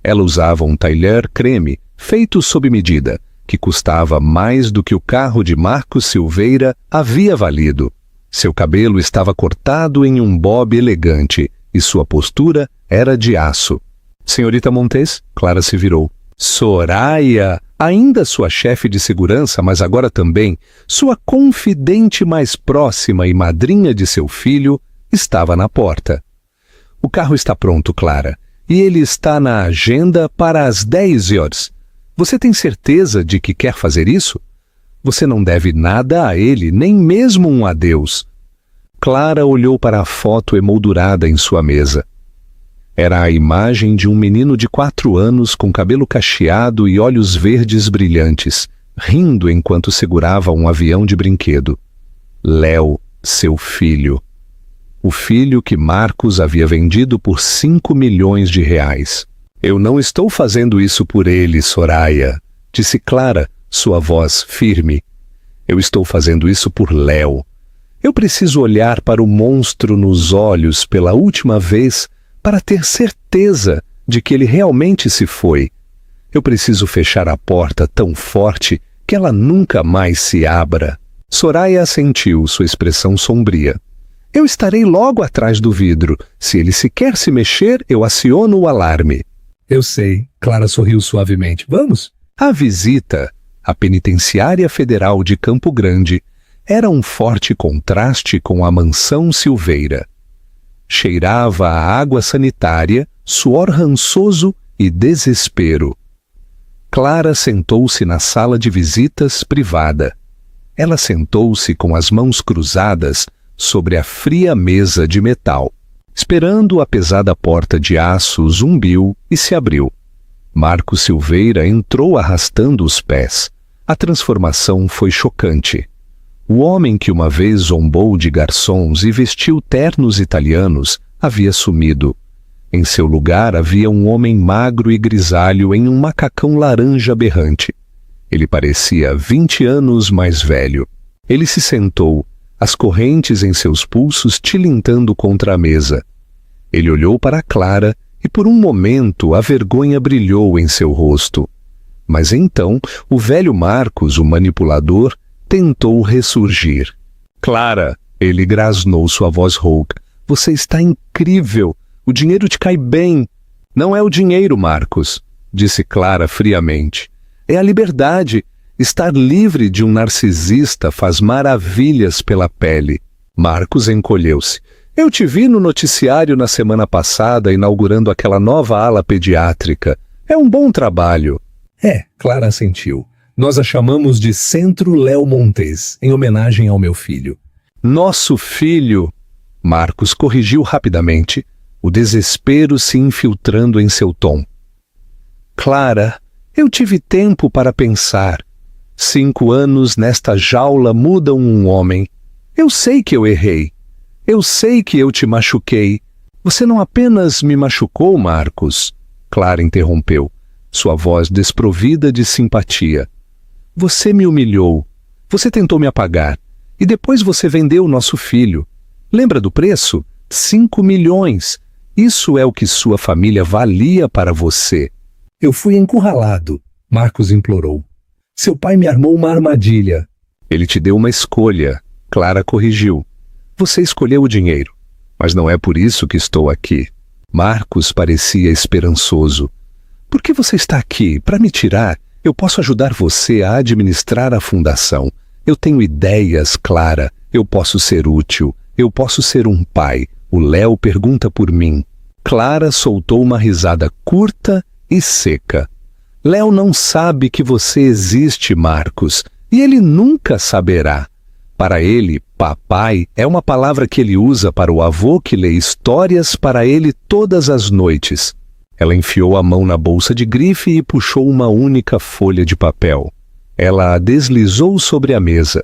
Ela usava um tailleur creme feito sob medida, que custava mais do que o carro de Marcos Silveira havia valido. Seu cabelo estava cortado em um bob elegante e sua postura era de aço. Senhorita Montes, Clara se virou. Soraya, ainda sua chefe de segurança, mas agora também sua confidente mais próxima e madrinha de seu filho, estava na porta. O carro está pronto, Clara, e ele está na agenda para as 10 horas. Você tem certeza de que quer fazer isso? Você não deve nada a ele, nem mesmo um adeus. Clara olhou para a foto emoldurada em sua mesa. Era a imagem de um menino de 4 anos com cabelo cacheado e olhos verdes brilhantes, rindo enquanto segurava um avião de brinquedo. Léo, seu filho. O filho que Marcos havia vendido por 5 milhões de reais. Eu não estou fazendo isso por ele, Soraya, disse Clara, sua voz firme. Eu estou fazendo isso por Léo. Eu preciso olhar para o monstro nos olhos pela última vez para ter certeza de que ele realmente se foi. Eu preciso fechar a porta tão forte que ela nunca mais se abra. Soraya assentiu, sua expressão sombria. Eu estarei logo atrás do vidro. Se ele sequer se mexer, eu aciono o alarme. Eu sei, Clara sorriu suavemente. Vamos? A visita à Penitenciária Federal de Campo Grande era um forte contraste com a mansão Silveira. Cheirava a água sanitária, suor rançoso e desespero. Clara sentou-se na sala de visitas privada. Ela sentou-se com as mãos cruzadas sobre a fria mesa de metal. Esperando, a pesada porta de aço zumbiu e se abriu. Marcos Silveira entrou arrastando os pés. A transformação foi chocante. O homem que uma vez zombou de garçons e vestiu ternos italianos havia sumido. Em seu lugar havia um homem magro e grisalho em um macacão laranja berrante. Ele parecia 20 anos mais velho. Ele se sentou, as correntes em seus pulsos tilintando contra a mesa. Ele olhou para Clara e por um momento a vergonha brilhou em seu rosto. Mas então o velho Marcos, o manipulador, tentou ressurgir. Clara, ele grasnou sua voz rouca. Você está incrível. O dinheiro te cai bem. Não é o dinheiro, Marcos, disse Clara friamente. É a liberdade. Estar livre de um narcisista faz maravilhas pela pele. Marcos encolheu-se. Eu te vi no noticiário na semana passada inaugurando aquela nova ala pediátrica. É um bom trabalho. Clara assentiu. Nós a chamamos de Centro Léo Montes, em homenagem ao meu filho. Nosso filho! Marcos corrigiu rapidamente, o desespero se infiltrando em seu tom. Clara, eu tive tempo para pensar. 5 anos nesta jaula mudam um homem. Eu sei que eu errei. Eu sei que eu te machuquei. Você não apenas me machucou, Marcos. Clara interrompeu, sua voz desprovida de simpatia. Você me humilhou. Você tentou me apagar. E depois você vendeu nosso filho. Lembra do preço? 5 milhões. Isso é o que sua família valia para você. Eu fui encurralado, Marcos implorou. Seu pai me armou uma armadilha. Ele te deu uma escolha. Clara corrigiu. Você escolheu o dinheiro. Mas não é por isso que estou aqui. Marcos parecia esperançoso. Por que você está aqui? Para me tirar? Eu posso ajudar você a administrar a fundação. Eu tenho ideias, Clara. Eu posso ser útil. Eu posso ser um pai. O Léo pergunta por mim. Clara soltou uma risada curta e seca. Léo não sabe que você existe, Marcos, e ele nunca saberá. Para ele, papai é uma palavra que ele usa para o avô que lê histórias para ele todas as noites. Ela enfiou a mão na bolsa de grife e puxou uma única folha de papel. Ela a deslizou sobre a mesa.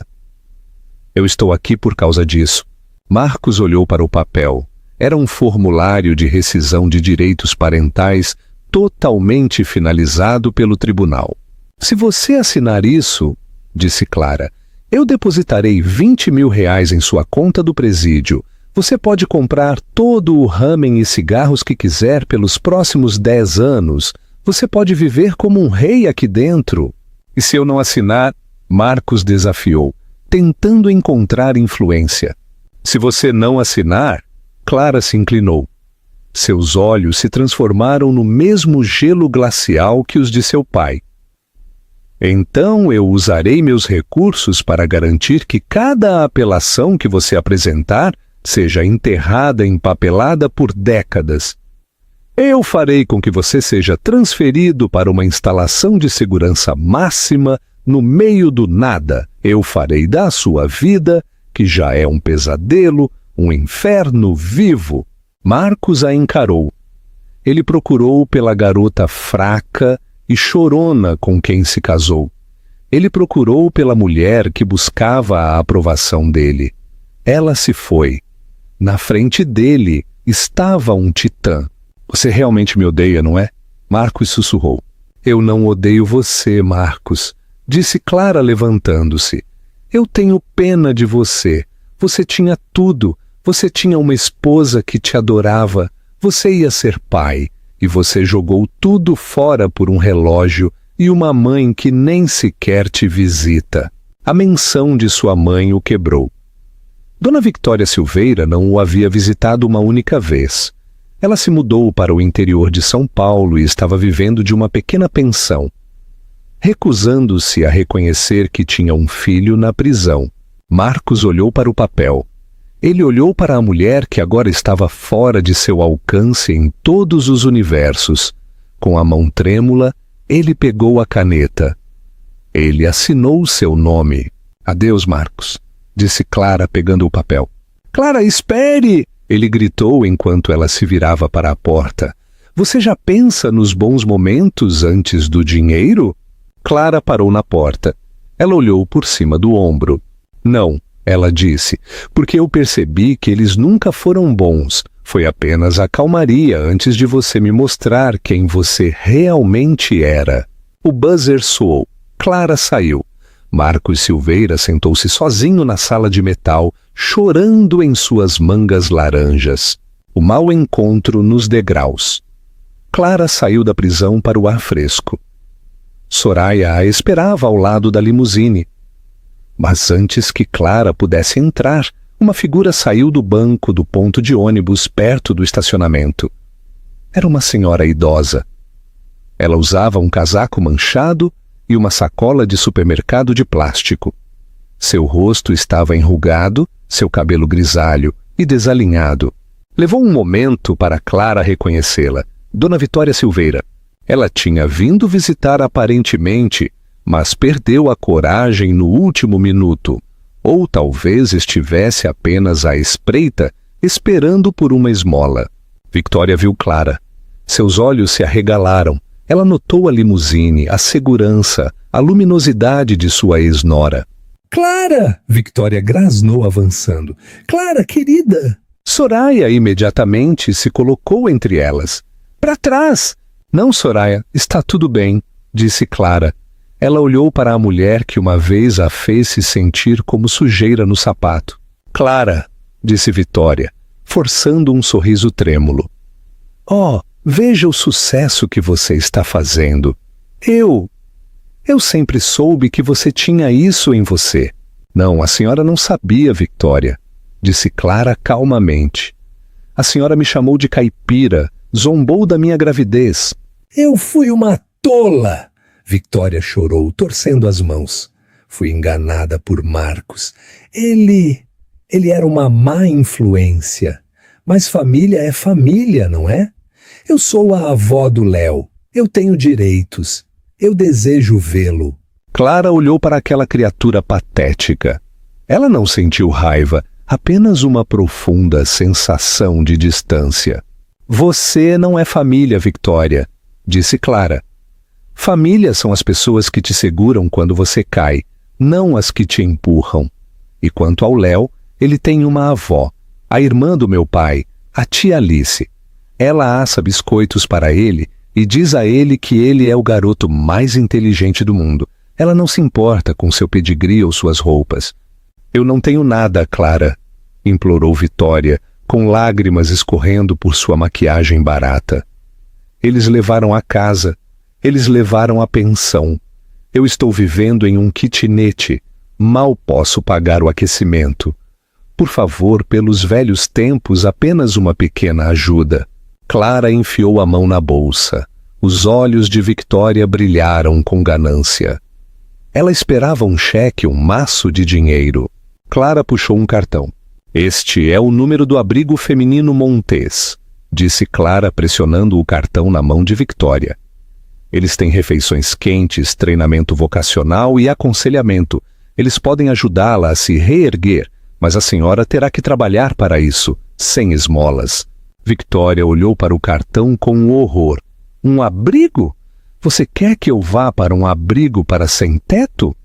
Eu estou aqui por causa disso. Marcos olhou para o papel. Era um formulário de rescisão de direitos parentais totalmente finalizado pelo tribunal. Se você assinar isso, disse Clara, eu depositarei 20 mil reais em sua conta do presídio. Você pode comprar todo o ramen e cigarros que quiser pelos próximos 10 anos. Você pode viver como um rei aqui dentro. E se eu não assinar? Marcos desafiou, tentando encontrar influência. Se você não assinar? Clara se inclinou. Seus olhos se transformaram no mesmo gelo glacial que os de seu pai. Então eu usarei meus recursos para garantir que cada apelação que você apresentar seja enterrada em papelada por décadas. Eu farei com que você seja transferido para uma instalação de segurança máxima no meio do nada. Eu farei da sua vida, que já é um pesadelo, um inferno vivo. Marcos a encarou. Ele procurou pela garota fraca e chorona com quem se casou. Ele procurou pela mulher que buscava a aprovação dele. Ela se foi. Na frente dele estava um titã. Você realmente me odeia, não é? Marcos sussurrou. Eu não odeio você, Marcos, disse Clara levantando-se. Eu tenho pena de você. Você tinha tudo. Você tinha uma esposa que te adorava. Você ia ser pai. E você jogou tudo fora por um relógio e uma mãe que nem sequer te visita. A menção de sua mãe o quebrou. Dona Victória Silveira não o havia visitado uma única vez. Ela se mudou para o interior de São Paulo e estava vivendo de uma pequena pensão, recusando-se a reconhecer que tinha um filho na prisão. Marcos olhou para o papel. Ele olhou para a mulher que agora estava fora de seu alcance em todos os universos. Com a mão trêmula, ele pegou a caneta. Ele assinou seu nome. Adeus, Marcos, disse Clara pegando o papel. Clara, espere! Ele gritou enquanto ela se virava para a porta. Você já pensa nos bons momentos antes do dinheiro? Clara parou na porta. Ela olhou por cima do ombro. Não, ela disse, porque eu percebi que eles nunca foram bons. Foi apenas a calmaria antes de você me mostrar quem você realmente era. O buzzer soou. Clara saiu. Marcos Silveira sentou-se sozinho na sala de metal, chorando em suas mangas laranjas. O mau encontro nos degraus. Clara saiu da prisão para o ar fresco. Soraya a esperava ao lado da limusine. Mas antes que Clara pudesse entrar, uma figura saiu do banco do ponto de ônibus perto do estacionamento. Era uma senhora idosa. Ela usava um casaco manchado e uma sacola de supermercado de plástico. Seu rosto estava enrugado, seu cabelo grisalho e desalinhado. Levou um momento para Clara reconhecê-la. Dona Vitória Silveira. Ela tinha vindo visitar aparentemente, mas perdeu a coragem no último minuto. Ou talvez estivesse apenas à espreita, esperando por uma esmola. Victoria viu Clara. Seus olhos se arregalaram. Ela notou a limusine, a segurança, a luminosidade de sua ex-nora. Clara! Victoria grasnou avançando. Clara, querida! Soraya imediatamente se colocou entre elas. Para trás! Não, Soraya, está tudo bem, disse Clara. Ela olhou para a mulher que uma vez a fez se sentir como sujeira no sapato. Clara, disse Victoria, forçando um sorriso trêmulo. Oh, veja o sucesso que você está fazendo. Eu sempre soube que você tinha isso em você. Não, a senhora não sabia, Victoria, disse Clara calmamente. A senhora me chamou de caipira, zombou da minha gravidez. Eu fui uma tola! Victoria chorou, torcendo as mãos. Fui enganada por Marcos. Ele era uma má influência. Mas família é família, não é? Eu sou a avó do Léo. Eu tenho direitos. Eu desejo vê-lo. Clara olhou para aquela criatura patética. Ela não sentiu raiva, apenas uma profunda sensação de distância. Você não é família, Victoria, disse Clara. Família são as pessoas que te seguram quando você cai, não as que te empurram. E quanto ao Léo, ele tem uma avó, a irmã do meu pai, a tia Alice. Ela assa biscoitos para ele e diz a ele que ele é o garoto mais inteligente do mundo. Ela não se importa com seu pedigree ou suas roupas. Eu não tenho nada, Clara, implorou Victoria, com lágrimas escorrendo por sua maquiagem barata. Eles levaram a casa, eles levaram a pensão. Eu estou vivendo em um kitnet. Mal posso pagar o aquecimento. Por favor, pelos velhos tempos, apenas uma pequena ajuda. Clara enfiou a mão na bolsa. Os olhos de Victoria brilharam com ganância. Ela esperava um cheque, um maço de dinheiro. Clara puxou um cartão. Este é o número do abrigo feminino Montes, disse Clara, pressionando o cartão na mão de Victoria. Eles têm refeições quentes, treinamento vocacional e aconselhamento. Eles podem ajudá-la a se reerguer, mas a senhora terá que trabalhar para isso, sem esmolas. Victoria olhou para o cartão com horror. Um abrigo? Você quer que eu vá para um abrigo para sem-teto?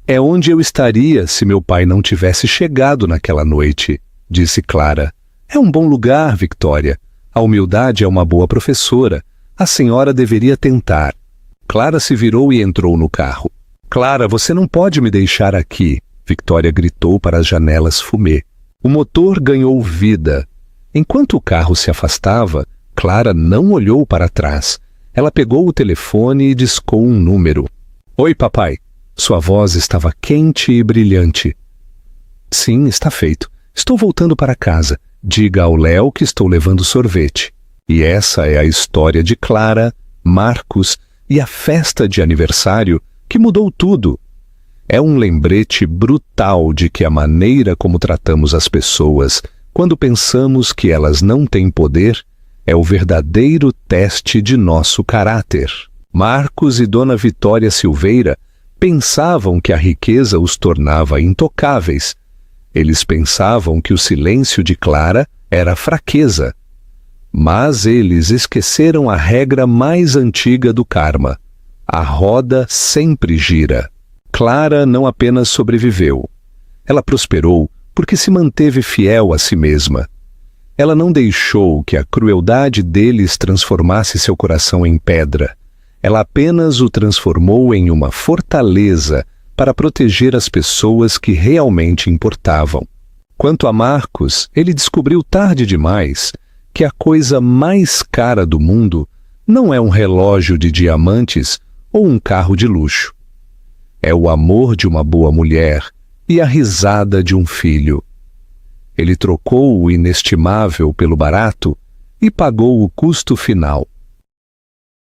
É onde eu estaria se meu pai não tivesse chegado naquela noite, disse Clara. É um bom lugar, Victoria. A humildade é uma boa professora. A senhora deveria tentar. Clara se virou e entrou no carro. Clara, você não pode me deixar aqui, Victoria gritou para as janelas fumê. O motor ganhou vida. Enquanto o carro se afastava, Clara não olhou para trás. Ela pegou o telefone e discou um número. Oi, papai. Sua voz estava quente e brilhante. Sim, está feito. Estou voltando para casa. Diga ao Léo que estou levando sorvete. E essa é a história de Clara, Marcos e a festa de aniversário que mudou tudo. É um lembrete brutal de que a maneira como tratamos as pessoas quando pensamos que elas não têm poder é o verdadeiro teste de nosso caráter. Marcos e Dona Vitória Silveira pensavam que a riqueza os tornava intocáveis. Eles pensavam que o silêncio de Clara era fraqueza. Mas eles esqueceram a regra mais antiga do karma. A roda sempre gira. Clara não apenas sobreviveu. Ela prosperou porque se manteve fiel a si mesma. Ela não deixou que a crueldade deles transformasse seu coração em pedra. Ela apenas o transformou em uma fortaleza para proteger as pessoas que realmente importavam. Quanto a Marcos, ele descobriu tarde demais que a coisa mais cara do mundo não é um relógio de diamantes ou um carro de luxo. É o amor de uma boa mulher e a risada de um filho. Ele trocou o inestimável pelo barato e pagou o custo final.